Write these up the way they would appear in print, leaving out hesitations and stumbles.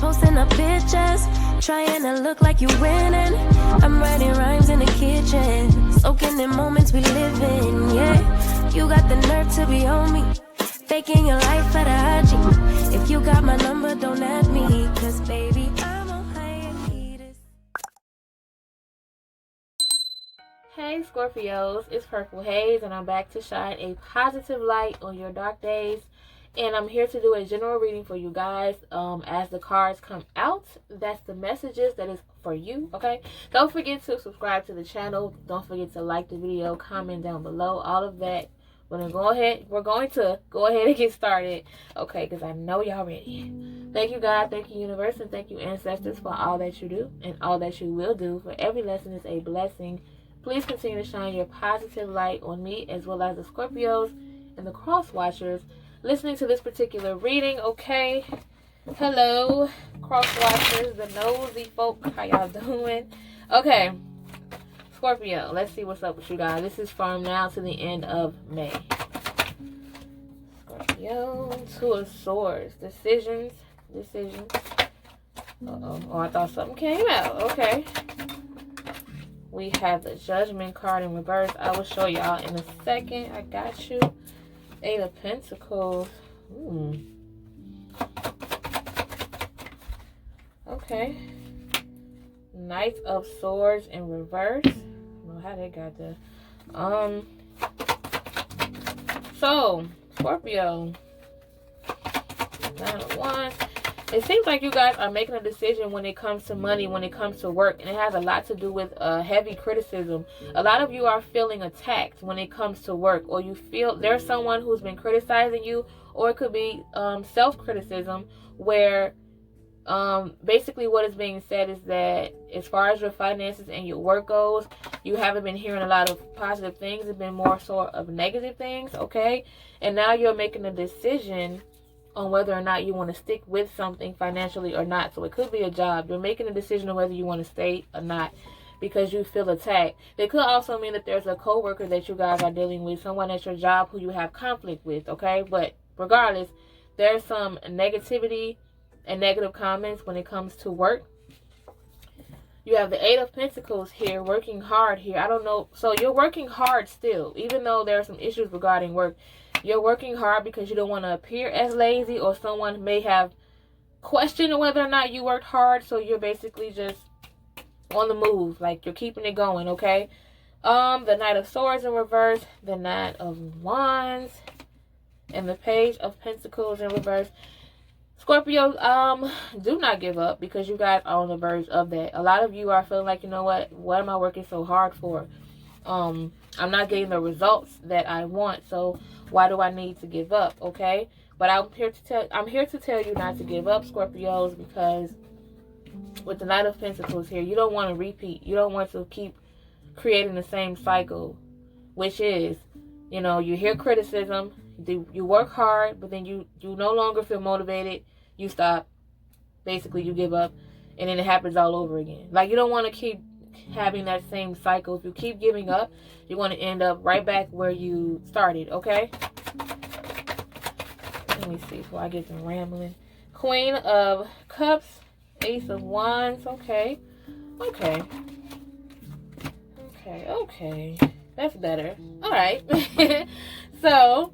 posting up pictures, trying to look like you winning. I'm writing rhymes in the kitchen, soaking in moments we live in, yeah. You got the nerve to be on me, faking your life for the IG. If you got my number, don't add me, cause baby, I'm on hiatus. Hey Scorpios, it's Purple Hayez, and I'm back to shine a positive light on your dark days. And I'm here to do a general reading for you guys as the cards come out. That's the messages that is for you, okay? Don't forget to subscribe to the channel. Don't forget to like the video, comment down below, all of that. We're going to go ahead and get started, okay? Because I know y'all ready. Thank you, God. Thank you, universe. And thank you, ancestors, for all that you do and all that you will do. For every lesson is a blessing. Please continue to shine your positive light on me as well as the Scorpios and the cross watchers listening to this particular reading, okay? Hello, cross watchers, the nosy folk. How y'all doing? Okay, Scorpio, let's see what's up with you guys. This is from now to the end of May. Scorpio, Two of Swords. Decisions. Uh-oh. Oh, I thought something came out. Okay. We have the Judgment card in reverse. I will show y'all in a second. I got you. Eight of Pentacles. Okay. Knight of Swords in reverse. I don't know how they got that. So, Scorpio. Nine of Wands. It seems like you guys are making a decision when it comes to money, when it comes to work, and it has a lot to do with heavy criticism. A lot of you are feeling attacked when it comes to work, or you feel there's someone who's been criticizing you, or it could be self-criticism where basically what is being said is that as far as your finances and your work goes, you haven't been hearing a lot of positive things. It's been more sort of negative things, okay? And now you're making a decision on whether or not you want to stick with something financially or not. So it could be a job. You're making a decision on whether you want to stay or not because you feel attacked. It could also mean that there's a coworker that you guys are dealing with, someone at your job who you have conflict with, okay? But regardless, there's some negativity and negative comments when it comes to work. You have the Eight of Pentacles here, working hard here. I don't know. So you're working hard still, even though there are some issues regarding work. You're working hard because you don't want to appear as lazy, or someone may have questioned whether or not you worked hard. So you're basically just on the move, like you're keeping it going, okay? The Knight of Swords in reverse, the Knight of Wands, and the Page of Pentacles in reverse. Scorpio, do not give up because you guys are on the verge of that. A lot of you are feeling like, you know what am I working so hard for? I'm not getting the results that I want, so why do I need to give up, okay? But I'm here to tell you not to give up, Scorpios, because with the Knight of Pentacles here, you don't want to repeat. You don't want to keep creating the same cycle, which is, you know, you hear criticism, you work hard, but then you no longer feel motivated, you stop, basically you give up, and then it happens all over again. Like, you don't want to keep having that same cycle. If you keep giving up, you're going to end up right back where you started, okay? Let me see before I get some rambling. Queen of Cups, Ace of Wands, okay. That's better. All right. So,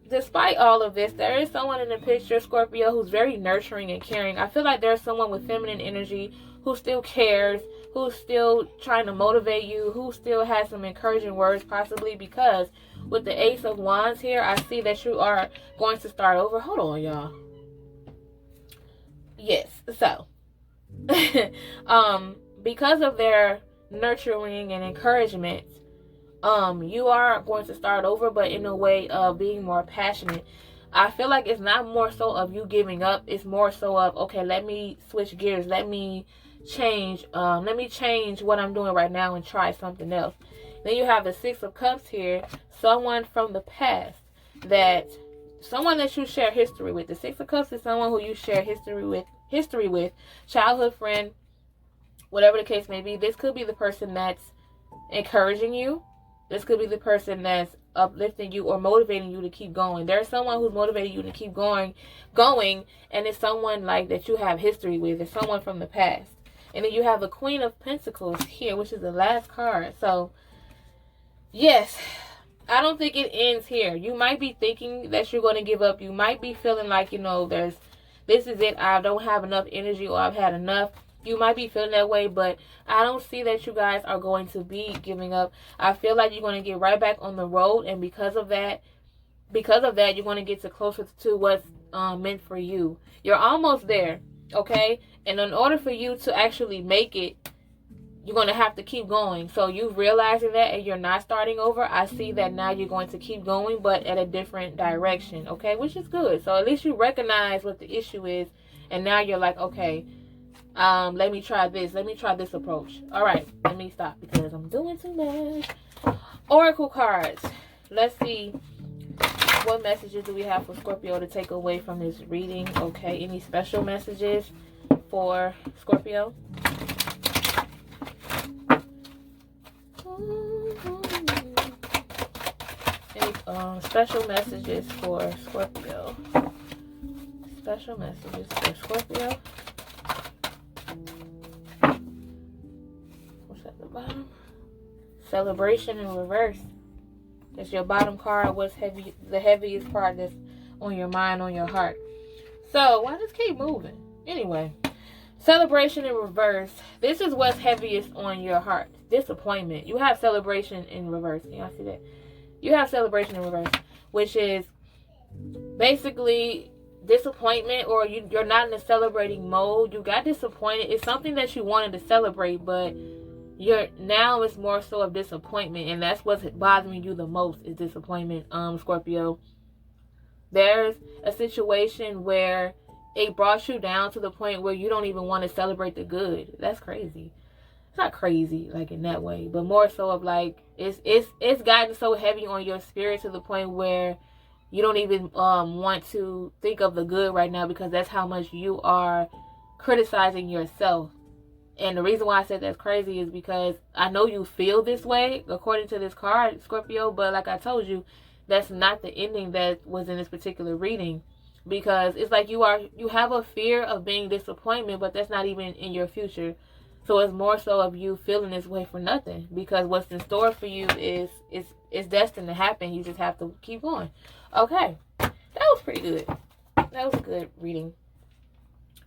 despite all of this, there is someone in the picture, Scorpio, who's very nurturing and caring. I feel like there's someone with feminine energy who still cares, who's still trying to motivate you, who still has some encouraging words, possibly, because with the Ace of Wands here, I see that you are going to start over. Hold on, y'all. Yes, so because of their nurturing and encouragement, you are going to start over, but in a way of being more passionate. I feel like it's not more so of you giving up. It's more so of, okay, let me switch gears. Let me change. Let me change what I'm doing right now and try something else. Then you have the Six of Cups here. Someone from the past, someone that you share history with. The Six of Cups is someone who you share history with, childhood friend, whatever the case may be. This could be the person that's encouraging you. This could be the person that's uplifting you or motivating you to keep going. There's someone who's motivating you to keep going, and it's someone like that you have history with. It's someone from the past. And then you have the Queen of Pentacles here, which is the last card. So, yes, I don't think it ends here. You might be thinking that you're going to give up. You might be feeling like, you know, this is it. I don't have enough energy, or I've had enough. You might be feeling that way, but I don't see that you guys are going to be giving up. I feel like you're going to get right back on the road, and because of that, you're going to get closer to what's meant for you. You're almost there, okay? And in order for you to actually make it, you're going to have to keep going. So you realizing that, and you're not starting over. I see that now you're going to keep going, but at a different direction, okay? Which is good. So at least you recognize what the issue is, and now you're like, okay, let me try this. Let me try this approach. All right, let me stop because I'm doing too much. Oracle cards. Let's see, what messages do we have for Scorpio to take away from this reading? Okay, any special messages for Scorpio? Any special messages for Scorpio? Special messages for Scorpio. What's at the bottom? Celebration in reverse. It's your bottom card. What's heavy? The heaviest part that's on your mind, on your heart. So why just keep moving? Anyway, celebration in reverse. This is what's heaviest on your heart. Disappointment. You have celebration in reverse. Can y'all see that? You have celebration in reverse, which is basically disappointment, or you're not in a celebrating mode. You got disappointed. It's something that you wanted to celebrate, but now it's more so of disappointment, and that's what's bothering you the most is disappointment, Scorpio. There's a situation where it brought you down to the point where you don't even want to celebrate the good. That's crazy. It's not crazy like in that way, but more so of like it's gotten so heavy on your spirit to the point where you don't even want to think of the good right now, because that's how much you are criticizing yourself. And the reason why I said that's crazy is because I know you feel this way according to this card, Scorpio, but like I told you, that's not the ending that was in this particular reading, because it's like you have a fear of being disappointment, but that's not even in your future. So it's more so of you feeling this way for nothing, because what's in store for you is destined to happen. You just have to keep going. Okay, that was pretty good. That was a good reading.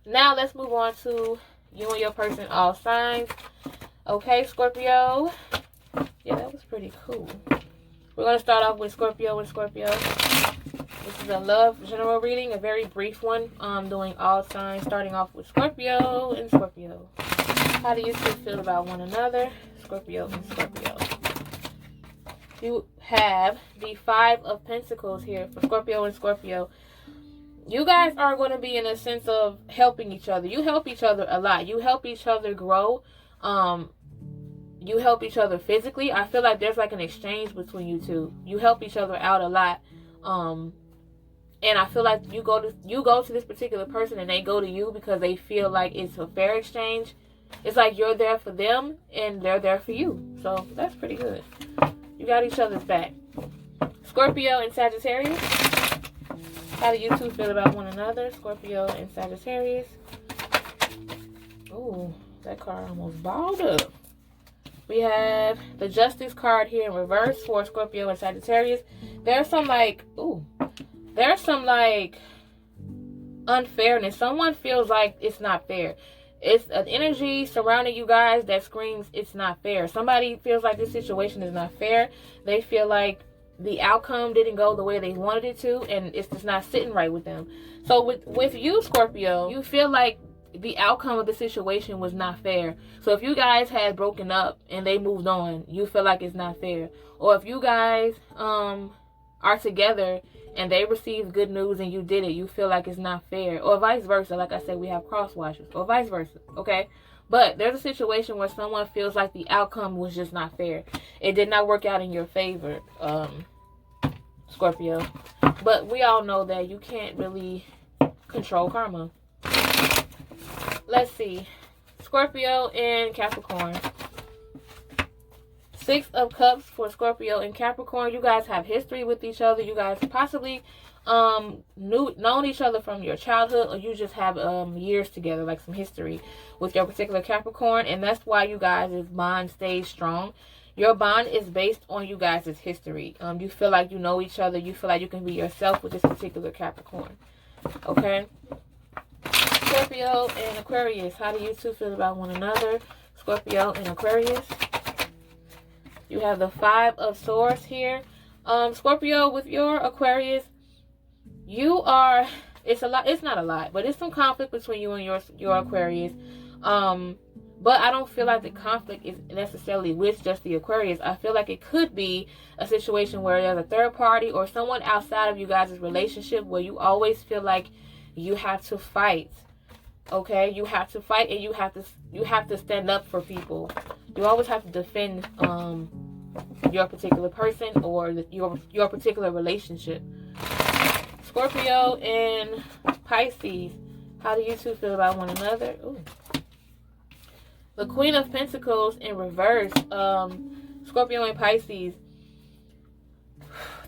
Now let's move on to you and your person, all signs. Okay, Scorpio. Yeah, that was pretty cool. We're going to start off with Scorpio and Scorpio. This is a love general reading, a very brief one. I'm doing all signs, starting off with Scorpio and Scorpio. How do you two feel about one another? Scorpio and Scorpio. You have the Five of Pentacles here for Scorpio and Scorpio. You guys are going to be in a sense of helping each other. You help each other a lot. You help each other grow. You help each other physically. I feel like there's like an exchange between you two. You help each other out a lot. And I feel like you go to this particular person and they go to you because they feel like it's a fair exchange. It's like you're there for them and they're there for you. So that's pretty good. You got each other's back. Scorpio and Sagittarius. How do you two feel about one another? Scorpio and Sagittarius. Ooh, that card almost balled up. We have the Justice card here in reverse for Scorpio and Sagittarius. There's some unfairness. Someone feels like it's not fair. It's an energy surrounding you guys that screams it's not fair. Somebody feels like this situation is not fair. They feel like the outcome didn't go the way they wanted it to, and it's just not sitting right with them. So with you, Scorpio, you feel like the outcome of the situation was not fair. So if you guys had broken up and they moved on, you feel like it's not fair. Or if you guys are together and they received good news and you did it, you feel like it's not fair. Or vice versa. Like I said, we have cross watchers. Or vice versa. Okay? But there's a situation where someone feels like the outcome was just not fair. It did not work out in your favor, Scorpio. But we all know that you can't really control karma. Let's see. Scorpio and Capricorn. Six of Cups for Scorpio and Capricorn. You guys have history with each other. You guys possibly known each other from your childhood, or you just have years together, like some history with your particular Capricorn, and that's why you guys' bond stays strong. Your bond is based on you guys' history. You feel like you know each other. You feel like you can be yourself with this particular Capricorn. Okay? Scorpio and Aquarius. How do you two feel about one another? Scorpio and Aquarius. You have the Five of Swords here. Scorpio, with your Aquarius, you are, it's not a lot, but it's some conflict between you and your Aquarius. But I don't feel like the conflict is necessarily with just the Aquarius. I feel like it could be a situation where there's a third party or someone outside of you guys' relationship where you always feel like you have to fight. Okay? You have to fight, and you have to stand up for people. You always have to defend your particular person or your particular relationship. Scorpio and Pisces. How do you two feel about one another? Ooh. The Queen of Pentacles in reverse. Scorpio and Pisces.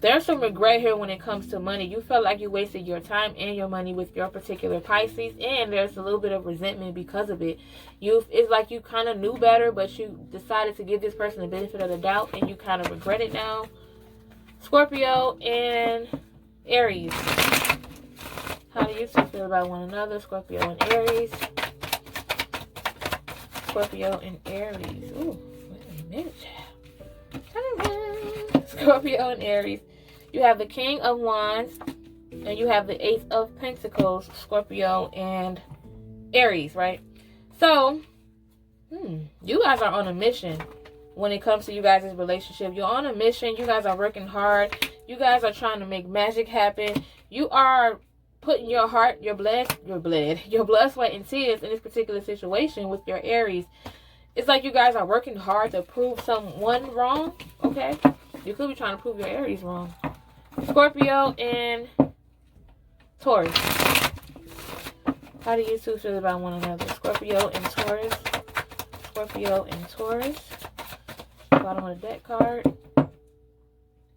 There's some regret here when it comes to money. You felt like you wasted your time and your money with your particular Pisces, and there's a little bit of resentment because of it. It's like you kind of knew better, but you decided to give this person the benefit of the doubt, and you kind of regret it now. Scorpio and Aries. How do you two feel about one another? Scorpio and Aries. Scorpio and Aries. Ooh, wait a minute, child. Scorpio and Aries. You have the King of Wands, and you have the Ace of Pentacles, Scorpio and Aries, right? So, you guys are on a mission when it comes to you guys' relationship. You're on a mission. You guys are working hard. You guys are trying to make magic happen. You are putting your heart, your blood, sweat, and tears in this particular situation with your Aries. It's like you guys are working hard to prove someone wrong, okay? You could be trying to prove your Aries wrong. Scorpio and Taurus. How do you two feel about one another? Scorpio and Taurus. Scorpio and Taurus. Bottom of the deck card.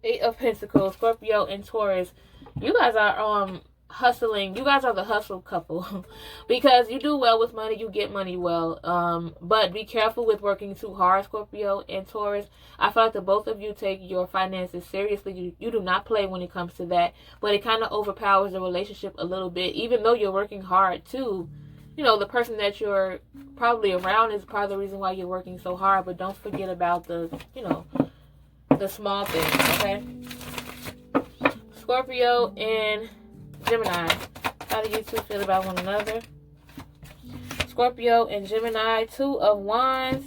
Eight of Pentacles. Scorpio and Taurus. You guys are hustling. You guys are the hustle couple because you do well with money. You get money well. But be careful with working too hard, Scorpio and Taurus. I feel like the both of you take your finances seriously. You do not play when it comes to that, but it kind of overpowers the relationship a little bit, even though you're working hard too. You know, the person that you're probably around is part of the reason why you're working so hard, but don't forget about the small things, okay? Scorpio and Gemini. How do you two feel about one another? Scorpio and Gemini. Two of Wands,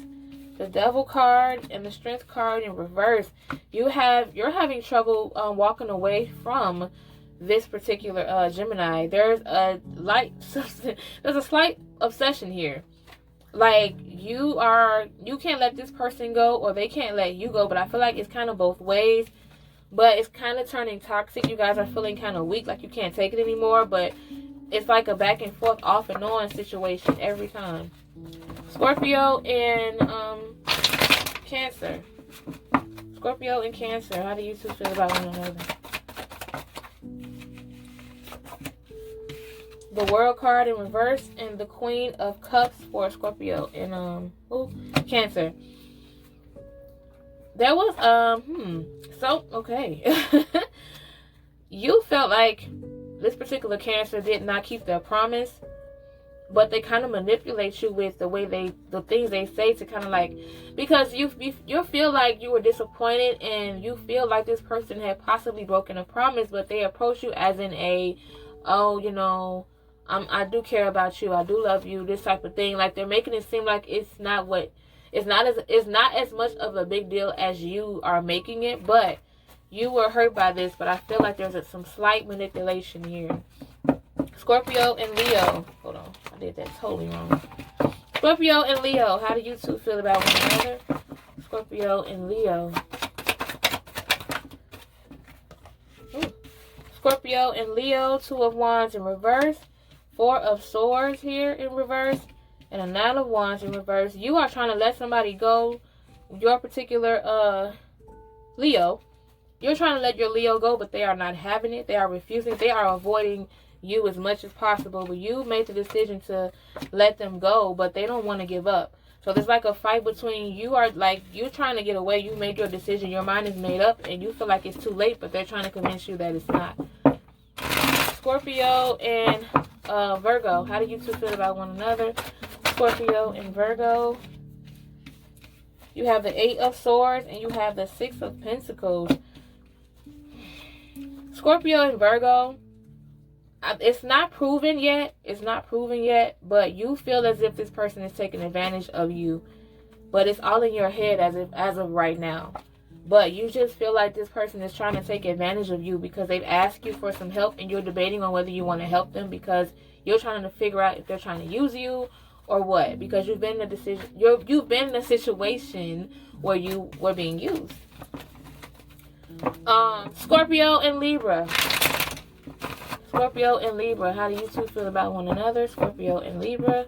the Devil card, and the Strength card in reverse. You're having trouble walking away from this particular Gemini. There's a slight obsession here. Like you can't let this person go, or they can't let you go. But I feel like it's kind of both ways. But it's kind of turning toxic. You guys are feeling kind of weak, like you can't take it anymore. But it's like a back and forth, off and on situation every time. Scorpio and Cancer. Scorpio and Cancer. How do you two feel about one another? The World card in reverse and the Queen of Cups for Scorpio and Cancer. There was okay. You felt like this particular Cancer did not keep their promise, but they kind of manipulate you with the things they say to kind of like, because you feel like you were disappointed and you feel like this person had possibly broken a promise, but they approach you as in I do care about you, I do love you, this type of thing. Like they're making it seem like it's not as much of a big deal as you are making it, but you were hurt by this. But I feel like there's some slight manipulation here. Scorpio and Leo. Hold on, I did that totally wrong. Scorpio and Leo. How do you two feel about one another? Scorpio and Leo. Ooh. Scorpio and Leo. Two of Wands in reverse. Four of Swords here in reverse. And a Nine of Wands in reverse. You are trying to let somebody go your particular Leo, you're trying to let your Leo go, but they are not having it. They are refusing. They are avoiding you as much as possible. But you made the decision to let them go, but they don't want to give up. So there's like a fight between you. Are like, you're trying to get away. You made your decision. Your mind is made up, and you feel like it's too late, but they're trying to convince you that it's not. Scorpio and Virgo. How do you two feel about one another? Scorpio and Virgo. You have the 8 of Swords and you have the 6 of Pentacles. Scorpio and Virgo. It's not proven yet. It's not proven yet. But you feel as if this person is taking advantage of you. But it's all in your head as of right now. But you just feel like this person is trying to take advantage of you because they've asked you for some help and you're debating on whether you want to help them because you're trying to figure out if they're trying to use you or what. Because you've been in a decision, you've been in a situation where you were being used. Scorpio and Libra. Scorpio and Libra. How do you two feel about one another? Scorpio and Libra.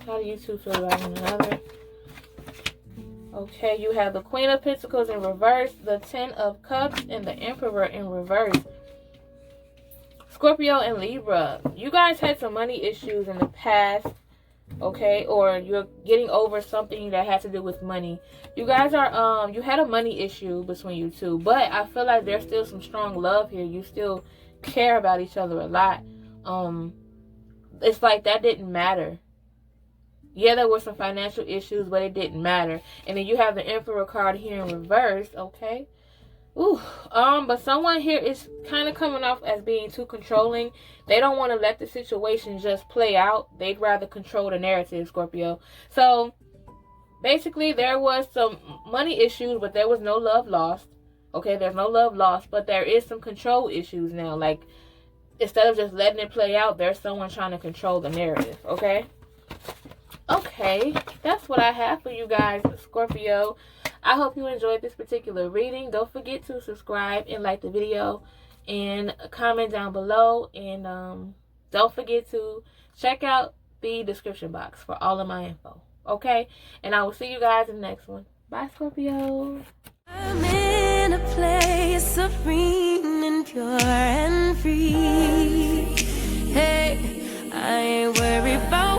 How do you two feel about one another? Okay, you have the Queen of Pentacles in reverse, the 10 of Cups, and the Emperor in reverse. Scorpio and Libra, you guys had some money issues in the past, okay? Or you're getting over something that has to do with money. You guys are, you had a money issue between you two, but I feel like there's still some strong love here. You still care about each other a lot. It's like that didn't matter. Yeah, there were some financial issues, but it didn't matter. And then you have the Emperor card here in reverse, okay? Ooh, but someone here is kind of coming off as being too controlling. They don't want to let the situation just play out. They'd rather control the narrative, Scorpio. So, basically, there was some money issues, but there was no love lost. Okay, there's no love lost, but there is some control issues now. Like, instead of just letting it play out, there's someone trying to control the narrative, okay? Okay, that's what I have for you guys, Scorpio. I hope you enjoyed this particular reading. Don't forget to subscribe and like the video and comment down below. And don't forget to check out the description box for all of my info. Okay? And I will see you guys in the next one. Bye, Scorpio. I'm in a place serene and pure and free. Hey, I ain't worried about